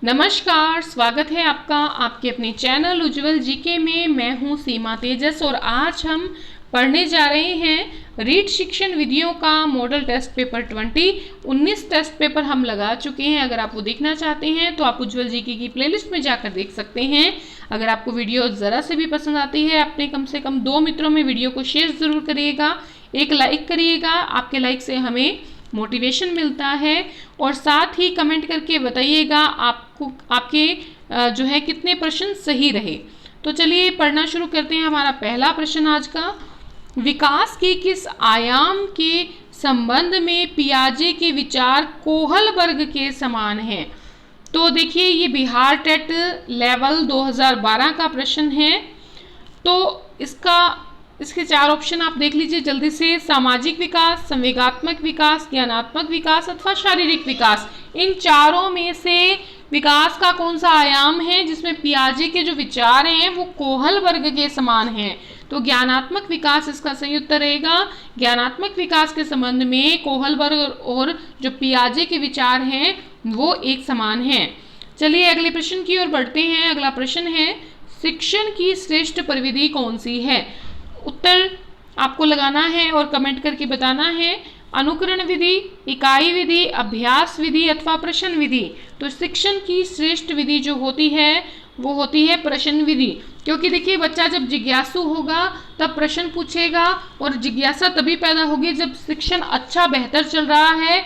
नमस्कार, स्वागत है आपका आपके अपने चैनल उज्जवल जीके में। मैं हूं सीमा तेजस और आज हम पढ़ने जा रहे हैं रीट शिक्षण विधियों का model test paper 2019 test paper हम लगा चुके हैं। अगर आप वो देखना चाहते हैं तो आप उज्जवल जीके की प्लेलिस्ट में जाकर देख सकते हैं। अगर आपको वीडियो ज़रा से भी पसंद आती है, अपने कम से कम 2 मित्रों में वीडियो को शेयर ज़रूर करिएगा, एक लाइक करिएगा। आपके लाइक से हमें मोटिवेशन मिलता है और साथ ही कमेंट करके बताइएगा आपको आपके जो है कितने प्रश्न सही रहे। तो चलिए पढ़ना शुरू करते हैं। हमारा पहला प्रश्न आज का, विकास के किस आयाम के संबंध में पियाजे के विचार कोहलबर्ग के समान हैं? तो देखिए ये बिहार टेट लेवल 2012 का प्रश्न है। तो इसके 4 ऑप्शन आप देख लीजिए जल्दी से। सामाजिक विकास, संवेगात्मक विकास, ज्ञानात्मक विकास अथवा शारीरिक विकास। इन चारों में से विकास का कौन सा आयाम है जिसमें पियाजे के जो विचार हैं वो कोहलबर्ग के समान हैं? तो ज्ञानात्मक विकास इसका सही उत्तर रहेगा। ज्ञानात्मक विकास के संबंध में कोहलबर्ग और जो पियाजे के विचार हैं वो एक समान हैं। चलिए अगले प्रश्न की ओर बढ़ते हैं। अगला प्रश्न है, शिक्षण की श्रेष्ठ परिविधि कौन सी है? उत्तर आपको लगाना है और कमेंट करके बताना है। अनुकरण विधि, इकाई विधि, अभ्यास विधि अथवा प्रश्न विधि। तो शिक्षण की श्रेष्ठ विधि जो होती है वो होती है प्रश्न विधि, क्योंकि देखिए बच्चा जब जिज्ञासु होगा तब प्रश्न पूछेगा और जिज्ञासा तभी पैदा होगी जब शिक्षण अच्छा बेहतर चल रहा है,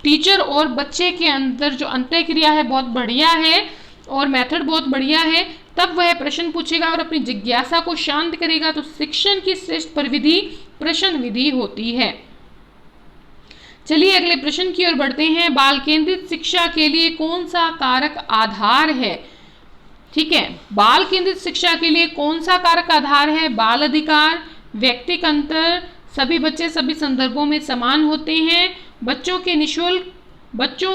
टीचर और बच्चे के अंदर जो अंतःक्रिया है बहुत बढ़िया है और मेथड बहुत बढ़िया है, तब वह प्रश्न पूछेगा और अपनी जिज्ञासा को शांत करेगा। तो शिक्षण की श्रेष्ठ परिविधि प्रश्न विधि होती है। चलिए अगले प्रश्न की ओर बढ़ते हैं। बाल केंद्रित शिक्षा के लिए कौन सा कारक आधार है? ठीक है, बाल केंद्रित शिक्षा के लिए कौन सा कारक आधार है? बाल अधिकार, व्यक्तिक अंतर, सभी बच्चे सभी संदर्भों में समान होते हैं, बच्चों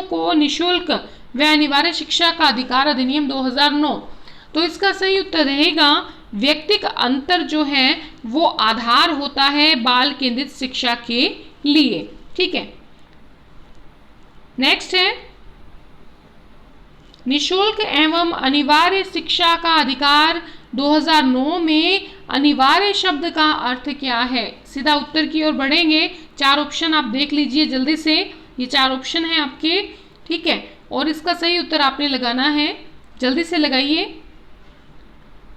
को निःशुल्क व अनिवार्य शिक्षा का अधिकार अधिनियम 2009। तो इसका सही उत्तर रहेगा व्यक्तिक अंतर जो है वो आधार होता है बाल केंद्रित शिक्षा के लिए। ठीक है, नेक्स्ट है, निःशुल्क एवं अनिवार्य शिक्षा का अधिकार 2009 में अनिवार्य शब्द का अर्थ क्या है? सीधा उत्तर की ओर बढ़ेंगे। 4 ऑप्शन आप देख लीजिए जल्दी से, ये 4 ऑप्शन हैं आपके। ठीक है, और इसका सही उत्तर आपने लगाना है, जल्दी से लगाइए।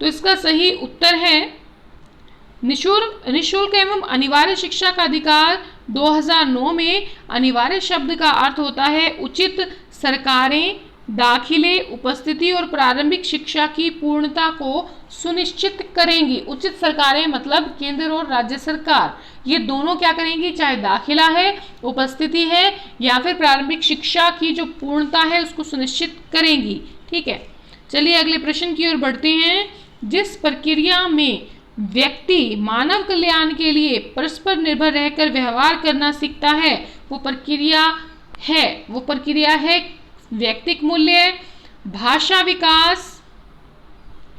तो इसका सही उत्तर है निःशुल्क एवं अनिवार्य शिक्षा का अधिकार 2009 में अनिवार्य शब्द का अर्थ होता है उचित सरकारें दाखिले, उपस्थिति और प्रारंभिक शिक्षा की पूर्णता को सुनिश्चित करेंगी। उचित सरकारें मतलब केंद्र और राज्य सरकार, ये दोनों क्या करेंगी, चाहे दाखिला है, उपस्थिति है या फिर प्रारंभिक शिक्षा की जो पूर्णता है उसको सुनिश्चित करेंगी। ठीक है, चलिए अगले प्रश्न की ओर बढ़ते हैं। जिस प्रक्रिया में व्यक्ति मानव कल्याण के लिए परस्पर निर्भर रहकर व्यवहार करना सीखता है वो प्रक्रिया है व्यक्तिक मूल्य, भाषा विकास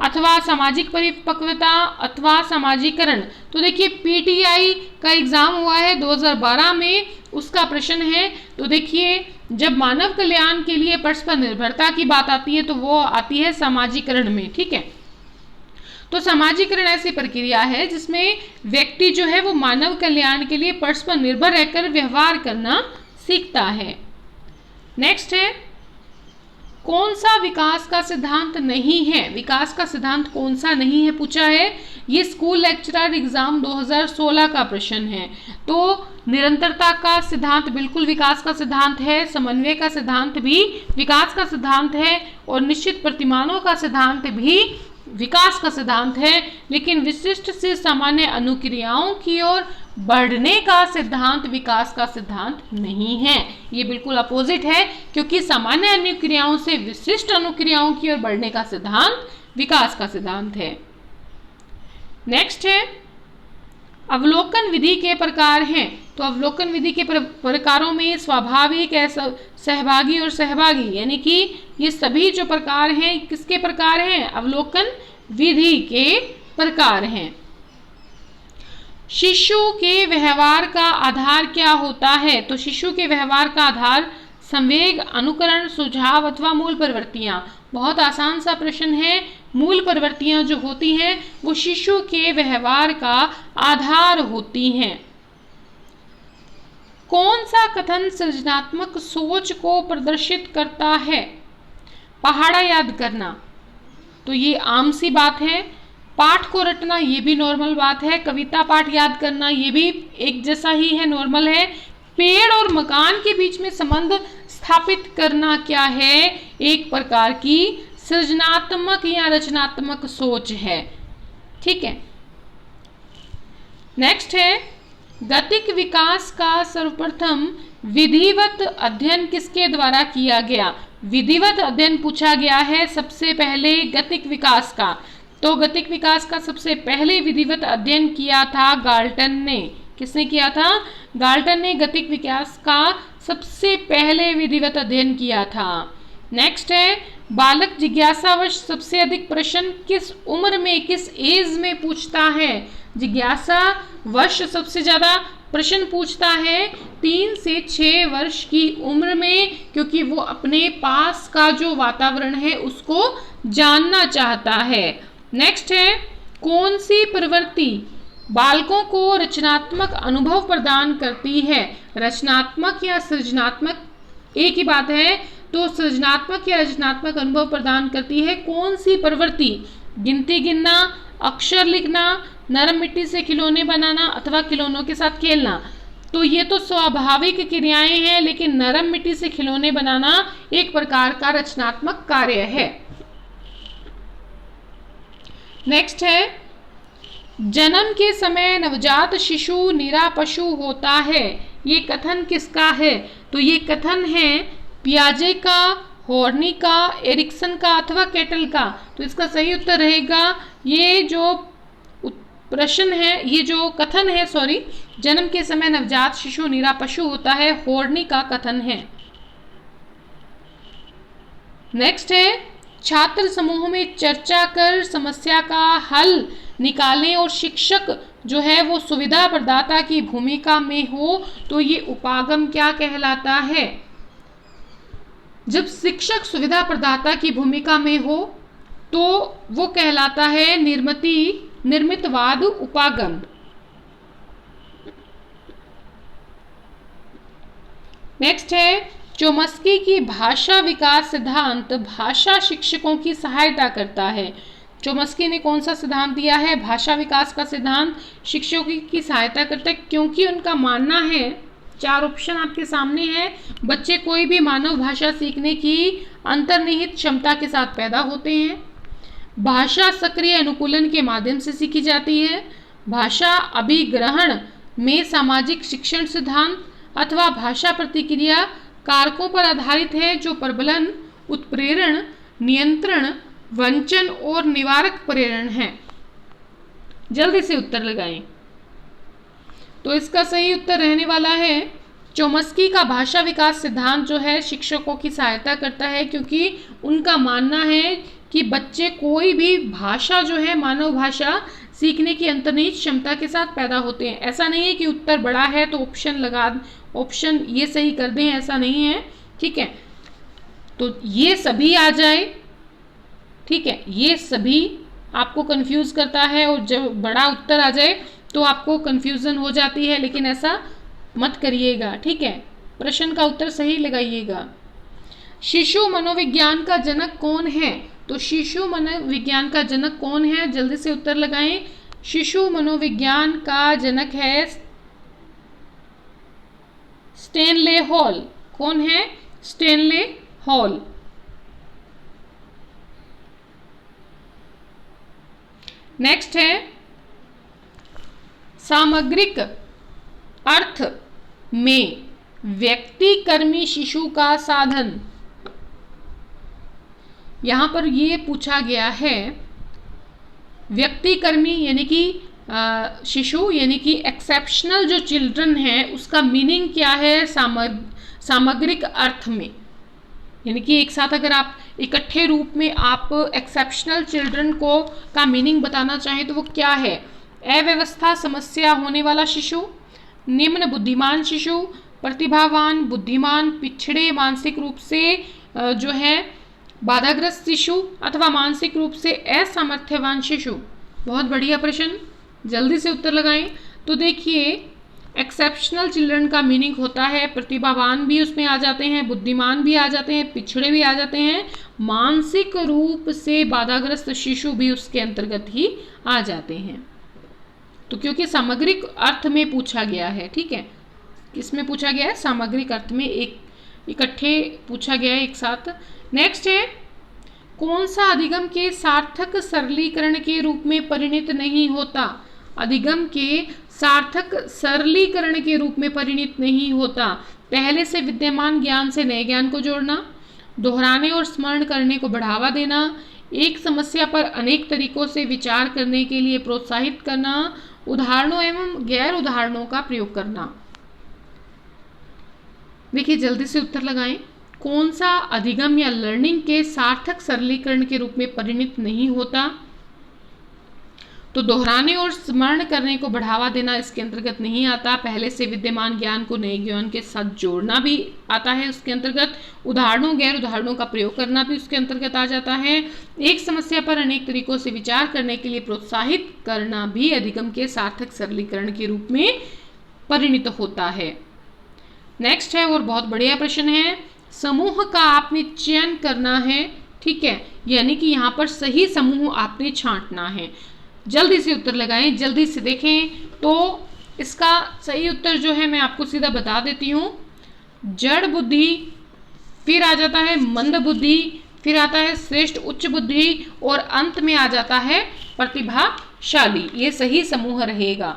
अथवा सामाजिक परिपक्वता अथवा सामाजिकरण। तो देखिए पीटीआई का एग्जाम हुआ है 2012 में, उसका प्रश्न है। तो देखिए जब मानव कल्याण के लिए परस्पर निर्भरता की बात आती है तो वो आती है सामाजिकरण में। ठीक है, तो सामाजिकरण ऐसी प्रक्रिया है जिसमें व्यक्ति जो है वो मानव कल्याण के लिए परस्पर निर्भर रहकर व्यवहार करना सीखता है। नेक्स्ट है, कौन सा विकास का सिद्धांत नहीं है? विकास का सिद्धांत कौन सा नहीं है पूछा है। ये स्कूल लेक्चरर एग्जाम 2016 का प्रश्न है। तो निरंतरता का सिद्धांत बिल्कुल विकास का सिद्धांत है, समन्वय का सिद्धांत भी विकास का सिद्धांत है और निश्चित प्रतिमानों का सिद्धांत भी विकास का सिद्धांत है। लेकिन विशिष्ट से सामान्य अनुक्रियाओं की ओर बढ़ने का सिद्धांत विकास का सिद्धांत नहीं है, ये बिल्कुल अपोजिट है, क्योंकि सामान्य अनुक्रियाओं से विशिष्ट अनुक्रियाओं की ओर बढ़ने का सिद्धांत विकास का सिद्धांत है। नेक्स्ट है, अवलोकन विधि के प्रकार हैं। तो अवलोकन विधि के प्रकारों में स्वाभाविक, सहभागी और सहभागी, यानी कि ये सभी जो प्रकार हैं किसके प्रकार हैं? अवलोकन विधि के प्रकार हैं। शिशु के व्यवहार का आधार क्या होता है? तो शिशु के व्यवहार का आधार संवेग, अनुकरण, सुझाव अथवा मूल प्रवृत्तियां। बहुत आसान सा प्रश्न है। मूल प्रवृत्तियां जो होती हैं वो शिशु के व्यवहार का आधार होती हैं। कौन सा कथन सृजनात्मक सोच को प्रदर्शित करता है? पहाड़ा याद करना, तो ये आम सी बात है। पाठ को रटना, ये भी नॉर्मल बात है। कविता पाठ याद करना, ये भी एक जैसा ही है, नॉर्मल है। पेड़ और मकान के बीच में संबंध स्थापित करना क्या है? एक प्रकार की सृजनात्मक या रचनात्मक सोच है। ठीक है। नेक्स्ट है, गतिक विकास का सर्वप्रथम विधिवत अध्ययन किसके द्वारा किया गया? विधिवत अध्ययन पूछा गया है सबसे पहले गतिक विकास का। तो गतिक विकास का सबसे पहले विधिवत अध्ययन किया था गाल्टन ने। किसने किया था? गाल्टन ने गतिक विकास का सबसे पहले विधिवत अध्ययन किया था। नेक्स्ट है, बालक जिज्ञासावश सबसे अधिक प्रश्न किस उम्र में, किस एज में पूछता है? जिज्ञासा वश सबसे ज्यादा प्रश्न पूछता है 3 से 6 वर्ष की उम्र में, क्योंकि वो अपने पास का जो वातावरण है उसको जानना चाहता है। नेक्स्ट है, कौन सी प्रवृत्ति बालकों को रचनात्मक अनुभव प्रदान करती है? रचनात्मक या सृजनात्मक एक ही बात है, तो सृजनात्मक या रचनात्मक अनुभव प्रदान करती है कौन सी प्रवृत्ति? गिनती गिनना, अक्षर लिखना, नरम मिट्टी से खिलौने बनाना अथवा खिलौनों के साथ खेलना। तो ये तो स्वाभाविक क्रियाएं हैं, लेकिन नरम मिट्टी से खिलौने बनाना एक प्रकार का रचनात्मक कार्य है। नेक्स्ट है, जन्म के समय नवजात शिशु निरा पशु होता है। ये कथन किसका है? तो ये कथन है पियाजे का, हॉर्नी का, एरिक्सन का अथवा केटल का। तो इसका सही उत्तर रहेगा, ये जो प्रश्न है, ये जो कथन है, सॉरी, जन्म के समय नवजात शिशु निरा पशु होता है, हॉर्नी का कथन है। नेक्स्ट है, छात्र समूह में चर्चा कर समस्या का हल निकालें और शिक्षक जो है वो सुविधा प्रदाता की भूमिका में हो, तो ये उपागम क्या कहलाता है? जब शिक्षक सुविधा प्रदाता की भूमिका में हो तो वो कहलाता है निर्मितवाद उपागम। नेक्स्ट है, चोम्स्की की भाषा विकास सिद्धांत भाषा शिक्षकों की सहायता करता है। चोम्स्की ने कौन सा सिद्धांत दिया है? भाषा विकास का सिद्धांत शिक्षकों की सहायता करता है, क्योंकि उनका मानना है, 4 ऑप्शन आपके सामने है, बच्चे कोई भी मानव भाषा सीखने की अंतर्निहित क्षमता के साथ पैदा होते हैं। भाषा सक्रिय अनुकूलन के माध्यम से सीखी जाती है। भाषा अभिग्रहण में सामाजिक शिक्षण सिद्धांत अथवा भाषा प्रतिक्रिया कारकों पर आधारित है, जो प्रबलन, उत्प्रेरण, नियंत्रण, वंचन और निवारक प्रेरण है। जल्दी से उत्तर लगाएं। तो इसका सही उत्तर रहने वाला है चोम्स्की का भाषा विकास सिद्धांत जो है शिक्षकों की सहायता करता है, क्योंकि उनका मानना है कि बच्चे कोई भी भाषा जो है मानव भाषा सीखने की अंतर्निहित क्षमता के साथ पैदा होते हैं। ऐसा नहीं है कि उत्तर बड़ा है तो ऑप्शन ये सही कर दें, ऐसा नहीं है। ठीक है, तो ये सभी आ जाए। ठीक है, ये सभी आपको कंफ्यूज करता है और जब बड़ा उत्तर आ जाए तो आपको कंफ्यूजन हो जाती है, लेकिन ऐसा मत करिएगा। ठीक है, प्रश्न का उत्तर सही लगाइएगा। शिशु मनोविज्ञान का जनक कौन है? तो शिशु मनोविज्ञान का जनक कौन है? जल्दी से उत्तर लगाएं। शिशु मनोविज्ञान का जनक है स्टेनले हॉल। कौन है? Stanley hall. नेक्स्ट है, सामग्रिक अर्थ में व्यक्तिकर्मी शिशु का साधन। यहां पर ये पूछा गया है व्यक्तिकर्मी यानी कि शिशु यानी कि एक्सेप्शनल जो चिल्ड्रन है उसका मीनिंग क्या है सामग्रिक अर्थ में। यानी कि एक साथ अगर आप इकट्ठे रूप में आप एक्सेप्शनल चिल्ड्रन को का मीनिंग बताना चाहें तो वो क्या है? अव्यवस्था समस्या होने वाला शिशु, निम्न बुद्धिमान शिशु, प्रतिभावान, बुद्धिमान, पिछड़े मानसिक रूप से जो है बाधाग्रस्त शिशु अथवा मानसिक रूप से असामर्थ्यवान शिशु। बहुत बढ़िया प्रश्न, जल्दी से उत्तर लगाएं। तो देखिए एक्सेप्शनल चिल्ड्रन का मीनिंग होता है प्रतिभावान भी उसमें आ जाते हैं, बुद्धिमान भी आ जाते हैं, पिछड़े भी आ जाते हैं, मानसिक रूप से बाधाग्रस्त शिशु भी उसके अंतर्गत ही आ जाते हैं। तो क्योंकि सामग्रिक अर्थ में पूछा गया है, ठीक है, किसमें पूछा गया है, सामग्रिक अर्थ में, एक इकट्ठे पूछा गया है एक साथ। नेक्स्ट है, कौन सा अधिगम के सार्थक सरलीकरण के रूप में परिणित नहीं होता? अधिगम के सार्थक सरलीकरण के रूप में परिणित नहीं होता। पहले से विद्यमान ज्ञान से नए ज्ञान को जोड़ना, दोहराने और स्मरण करने को बढ़ावा देना, एक समस्या पर अनेक तरीकों से विचार करने के लिए प्रोत्साहित करना, उदाहरणों एवं गैर उदाहरणों का प्रयोग करना। देखिए जल्दी से उत्तर लगाएं। कौन सा अधिगम या लर्निंग के सार्थक सरलीकरण के रूप में परिणित नहीं होता? तो दोहराने और स्मरण करने को बढ़ावा देना इसके अंतर्गत नहीं आता। पहले से विद्यमान ज्ञान को नए ज्ञान के साथ जोड़ना भी आता है उसके अंतर्गत। उदाहरणों गैर उदाहरणों का प्रयोग करना भी उसके अंतर्गत आ जाता है। एक समस्या पर अनेक तरीकों से विचार करने के लिए प्रोत्साहित करना भी अधिगम के सार्थक सरलीकरण के रूप में परिणित होता है। नेक्स्ट है और बहुत बढ़िया प्रश्न है, समूह का आपने चयन करना है, ठीक है, यानी कि यहाँ पर सही समूह आपने छांटना है। जल्दी से उत्तर लगाएं, जल्दी से देखें। तो इसका सही उत्तर जो है मैं आपको सीधा बता देती हूँ, जड़ बुद्धि, फिर आ जाता है मंद बुद्धि, फिर आता है श्रेष्ठ उच्च बुद्धि और अंत में आ जाता है प्रतिभाशाली। ये सही समूह रहेगा,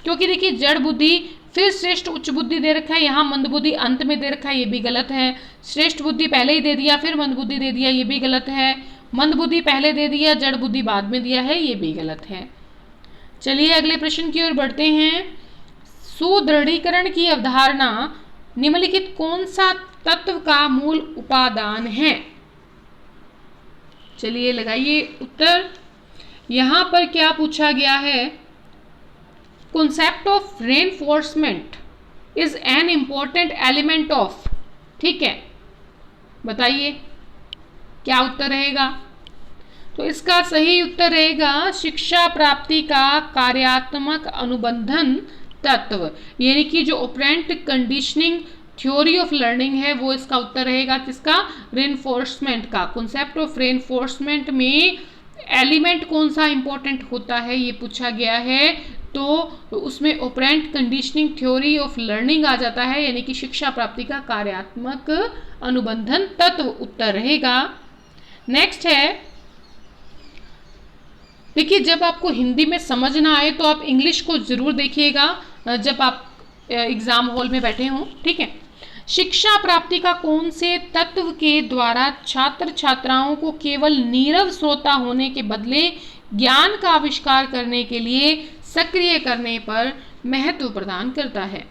क्योंकि देखिए जड़ बुद्धि फिर श्रेष्ठ उच्च बुद्धि दे रखा है, यहाँ मंद बुद्धि अंत में दे रखा है, ये भी गलत है। श्रेष्ठ बुद्धि पहले ही दे दिया फिर मंद बुद्धि दे दिया, ये भी गलत है। मंद बुद्धि पहले दे दिया, जड़ बुद्धि बाद में दिया है, ये भी गलत है। चलिए अगले प्रश्न की ओर बढ़ते हैं। सुदृढ़ीकरण की अवधारणा निम्नलिखित कौन सा तत्व का मूल उपादान है? चलिए लगाइए उत्तर। यहां पर क्या पूछा गया है, concept of reinforcement is an important element of, ठीक है, बताइए क्या उत्तर रहेगा? तो इसका सही उत्तर रहेगा शिक्षा प्राप्ति का कार्यात्मक अनुबंधन तत्व, यानी कि जो operand conditioning theory of learning है वो इसका उत्तर रहेगा। किसका? रेनफोर्समेंट का। कॉन्सेप्ट ऑफ रेनफोर्समेंट में एलिमेंट कौन सा इंपॉर्टेंट होता है ये पूछा गया है, तो उसमें operant conditioning theory of learning आ जाता है, यानी कि शिक्षा प्राप्ति का कार्यात्मक अनुबंधन तत्व उत्तर रहेगा। नेक्स्ट है, देखिए जब आपको हिंदी में समझ ना आए तो आप इंग्लिश को जरूर देखिएगा जब आप एग्जाम हॉल में बैठे हों, ठीक है। शिक्षा प्राप्ति का कौन से तत्व के द्वारा छात्र छात्राओं को केवल नीरव श्रोता होने के बदले ज्ञान का आविष्कार करने के लिए सक्रिय करने पर महत्व प्रदान करता है?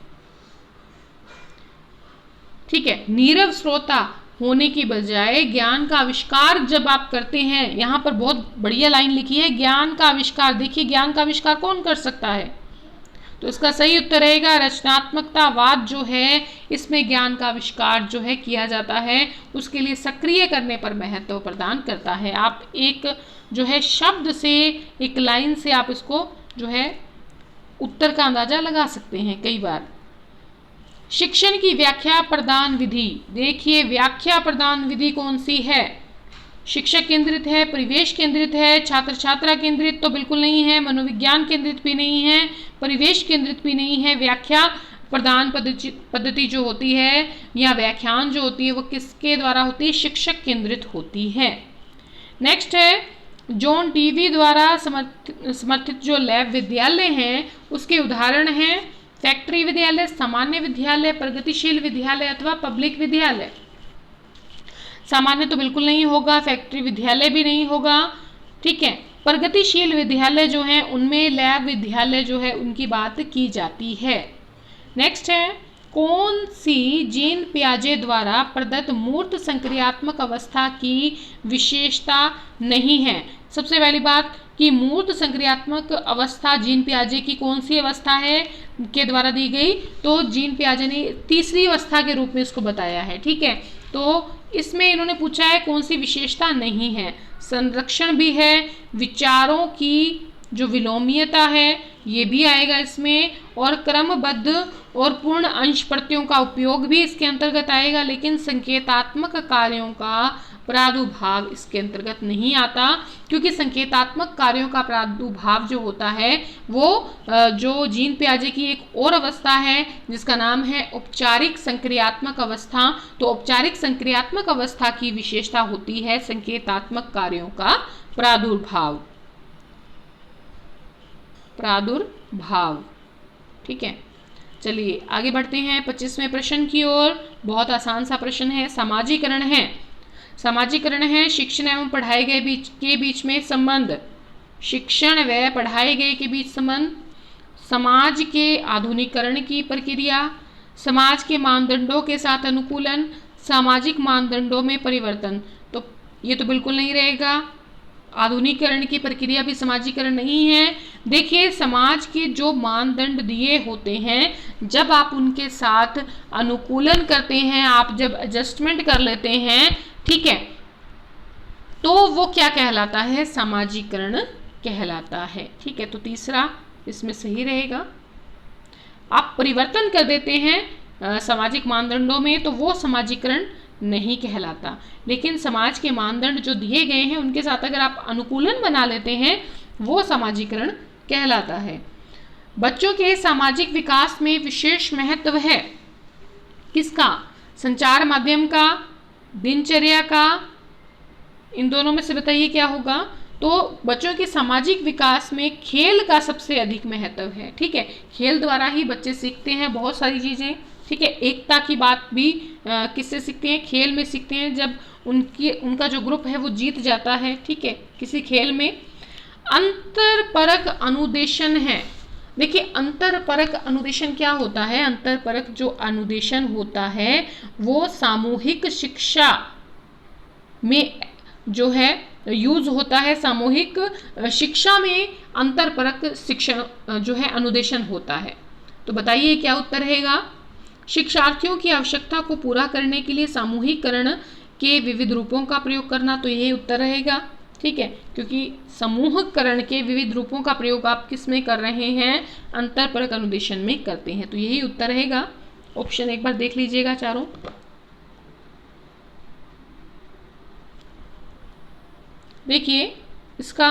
ठीक है, नीरव श्रोता होने की बजाय ज्ञान का आविष्कार जब आप करते हैं, यहां पर बहुत बढ़िया लाइन लिखी है, ज्ञान का आविष्कार। देखिए ज्ञान का आविष्कार कौन कर सकता है? तो इसका सही उत्तर रहेगा रचनात्मकतावाद जो है, इसमें ज्ञान का आविष्कार जो है किया जाता है, उसके लिए सक्रिय करने पर महत्व प्रदान करता है। आप एक जो है शब्द से, एक लाइन से आप इसको जो है उत्तर का अंदाजा लगा सकते हैं कई बार। शिक्षण की व्याख्या प्रदान विधि, देखिए व्याख्या प्रदान विधि कौन सी है? शिक्षक केंद्रित है, परिवेश केंद्रित है, छात्र छात्रा केंद्रित तो बिल्कुल नहीं है, मनोविज्ञान केंद्रित भी नहीं है, परिवेश केंद्रित भी नहीं है। व्याख्या प्रदान पद्धति जो होती है या व्याख्यान जो होती है वो किसके द्वारा होती है? शिक्षक केंद्रित होती है। नेक्स्ट है, जॉन डीवी द्वारा समर्थित जो लैब विद्यालय हैं उसके उदाहरण हैं फैक्ट्री विद्यालय, सामान्य विद्यालय, प्रगतिशील विद्यालय अथवा पब्लिक विद्यालय। सामान्य तो बिल्कुल नहीं होगा, फैक्ट्री विद्यालय भी नहीं होगा, ठीक है। प्रगतिशील विद्यालय जो है उनमें लैब विद्यालय जो है उनकी बात की जाती है। नेक्स्ट है, कौन सी जीन पियाजे द्वारा प्रदत्त मूर्त संक्रियात्मक अवस्था की विशेषता नहीं है? सबसे पहली बात कि मूर्त संक्रियात्मक अवस्था जीन पियाजे की कौन सी अवस्था है के द्वारा दी गई, तो जीन पियाजे ने तीसरी अवस्था के रूप में इसको बताया है। ठीक है, तो इसमें इन्होंने पूछा है कौन सी विशेषता नहीं है। संरक्षण भी है, विचारों की जो विलोमीयता है ये भी आएगा इसमें, और क्रमबद्ध और पूर्ण अंश प्रतियों का उपयोग भी इसके अंतर्गत आएगा, लेकिन संकेतात्मक कार्यों का प्रादुर्भाव इसके अंतर्गत नहीं आता, क्योंकि संकेतात्मक कार्यों का प्रादुर्भाव जो होता है वो जो जीन पियाजे की एक और अवस्था है जिसका नाम है औपचारिक संक्रियात्मक अवस्था। तो औपचारिक संक्रियात्मक अवस्था की विशेषता होती है संकेतात्मक कार्यों का प्रादुर्भाव। ठीक है, चलिए आगे बढ़ते हैं 25वें प्रश्न की ओर। बहुत आसान सा प्रश्न है, समाजीकरण है शिक्षण एवं पढ़ाए गए के बीच में संबंध, शिक्षण व पढ़ाए गए के बीच संबंध, समाज के आधुनिकीकरण की प्रक्रिया, समाज के मानदंडों के साथ अनुकूलन, सामाजिक मानदंडों में परिवर्तन। तो ये तो बिल्कुल नहीं रहेगा, आधुनिकीकरण की प्रक्रिया भी समाजीकरण नहीं है। देखिए, समाज के जो मानदंड दिए होते हैं जब आप उनके साथ अनुकूलन करते हैं, आप जब एडजस्टमेंट कर लेते हैं, ठीक है, तो वो क्या कहलाता है, समाजीकरण कहलाता है। ठीक है, तो तीसरा इसमें सही रहेगा। आप परिवर्तन कर देते हैं सामाजिक मानदंडों में तो वो समाजीकरण नहीं कहलाता, लेकिन समाज के मानदंड जो दिए गए हैं उनके साथ अगर आप अनुकूलन बना लेते हैं वो समाजीकरण कहलाता है। बच्चों के सामाजिक विकास में विशेष महत्व है किसका, संचार माध्यम का, दिनचर्या का, इन दोनों में से बताइए क्या होगा। तो बच्चों के सामाजिक विकास में खेल का सबसे अधिक महत्व है। ठीक है, खेल द्वारा ही बच्चे सीखते हैं बहुत सारी चीज़ें। ठीक है, एकता की बात भी किससे सीखते हैं, खेल में सीखते हैं, जब उनका जो ग्रुप है वो जीत जाता है। ठीक है, किसी खेल में। अंतरपरक अनुदेशन है। देखिए, अंतरपरक अनुदेशन क्या होता है, अंतरपरक जो अनुदेशन होता है वो सामूहिक शिक्षा में जो है यूज होता है, सामूहिक शिक्षा में अंतरपरक शिक्षण जो है अनुदेशन होता है। तो बताइए क्या उत्तर रहेगा। शिक्षार्थियों की आवश्यकता को पूरा करने के लिए सामूहिकरण के विविध रूपों का प्रयोग करना, तो यही उत्तर रहेगा। ठीक है, क्योंकि समूहकरण के विविध रूपों का प्रयोग आप किस में कर रहे हैं, अंतरपरक अनुदेशन में करते हैं, तो यही उत्तर रहेगा। ऑप्शन एक बार देख लीजिएगा चारों। देखिए, इसका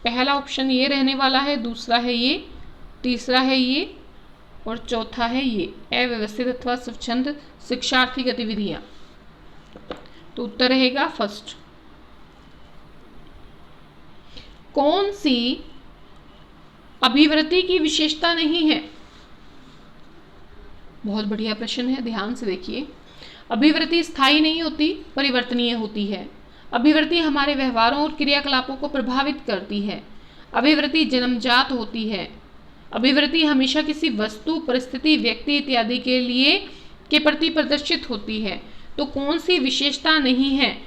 पहला ऑप्शन ये रहने वाला है, दूसरा है ये, तीसरा है ये और चौथा है ये, अव्यवस्थित अथवा स्वच्छंद शिक्षार्थी गतिविधियां। तो उत्तर रहेगा फर्स्ट। कौन सी अभिवृत्ति की विशेषता नहीं है। बहुत बढ़िया प्रश्न है, ध्यान से देखिए। अभिवृत्ति स्थायी नहीं होती, परिवर्तनीय होती है। अभिवृत्ति हमारे व्यवहारों और क्रियाकलापों को प्रभावित करती है। अभिवृत्ति जन्मजात होती है। अभिवृत्ति हमेशा किसी वस्तु, परिस्थिति, व्यक्ति इत्यादि के प्रति प्रदर्शित होती है। तो कौन सी विशेषता नहीं है,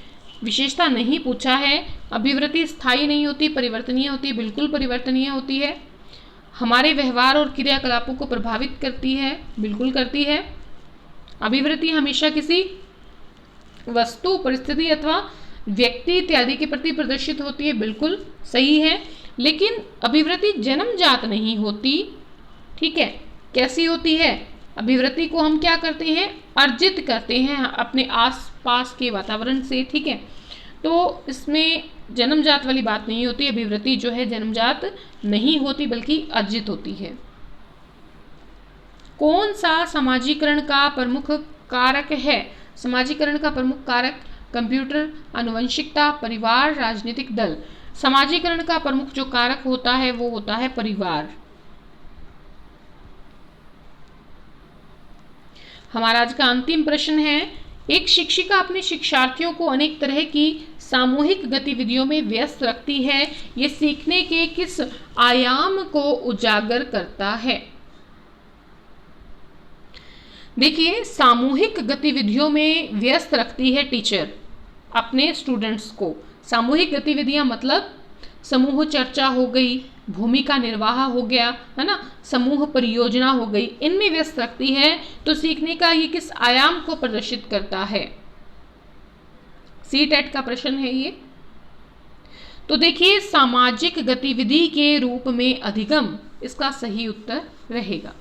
विशेषता नहीं पूछा है। अभिवृत्ति स्थायी नहीं होती, परिवर्तनीय होती है, बिल्कुल परिवर्तनीय होती है। हमारे व्यवहार और क्रियाकलापों को प्रभावित करती है, बिल्कुल करती है। अभिवृत्ति हमेशा किसी वस्तु, परिस्थिति अथवा व्यक्ति इत्यादि के प्रति प्रदर्शित होती है, बिल्कुल सही है। लेकिन अभिवृत्ति जन्मजात नहीं होती। ठीक है, कैसी होती है, अभिवृत्ति को हम क्या करते हैं, अर्जित करते हैं अपने आसपास के वातावरण से। ठीक है, तो इसमें जन्मजात वाली बात नहीं होती, अभिवृत्ति जो है जन्मजात नहीं होती बल्कि अर्जित होती है। कौन सा समाजीकरण का प्रमुख कारक है। समाजीकरण का प्रमुख कारक कंप्यूटर, आनुवंशिकता, परिवार, राजनीतिक दल। समाजीकरण का प्रमुख जो कारक होता है वो होता है परिवार। हमारा आज का अंतिम प्रश्न है, एक शिक्षिका अपने शिक्षार्थियों को अनेक तरह की सामूहिक गतिविधियों में व्यस्त रखती है। ये सीखने के किस आयाम को उजागर करता है। देखिए, सामूहिक गतिविधियों में व्यस्त रखती है टीचर अपने स्टूडेंट्स को। सामूहिक गतिविधियां मतलब समूह चर्चा हो गई, भूमिका निर्वाह हो गया, है ना, समूह परियोजना हो गई, इनमें व्यस्त रखती है तो सीखने का ये किस आयाम को प्रदर्शित करता है? सीटेट का प्रश्न है ये। तो देखिए सामाजिक गतिविधि के रूप में अधिगम इसका सही उत्तर रहेगा।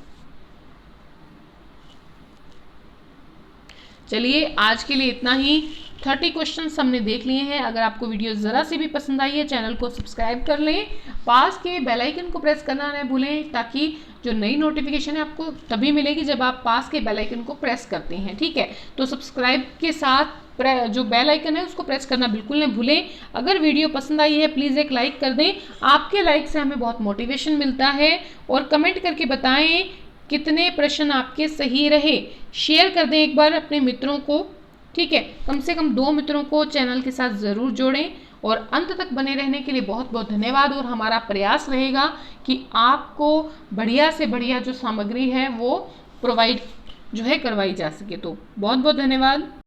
चलिए आज के लिए इतना ही। 30 क्वेश्चंस हमने देख लिए हैं। अगर आपको वीडियो ज़रा सी भी पसंद आई है चैनल को सब्सक्राइब कर लें, पास के बेल आइकन को प्रेस करना न भूलें, ताकि जो नई नोटिफिकेशन है आपको तभी मिलेगी जब आप पास के बेल आइकन को प्रेस करते हैं। ठीक है, तो सब्सक्राइब के साथ जो बेल आइकन है उसको प्रेस करना बिल्कुल न भूलें। अगर वीडियो पसंद आई है प्लीज़ एक लाइक कर दें, आपके लाइक से हमें बहुत मोटिवेशन मिलता है। और कमेंट करके बताएं कितने प्रश्न आपके सही रहे। शेयर कर दें एक बार अपने मित्रों को, ठीक है, कम से कम 2 मित्रों को चैनल के साथ ज़रूर जोड़ें। और अंत तक बने रहने के लिए बहुत बहुत धन्यवाद। और हमारा प्रयास रहेगा कि आपको बढ़िया से बढ़िया जो सामग्री है वो प्रोवाइड जो है करवाई जा सके। तो बहुत बहुत धन्यवाद।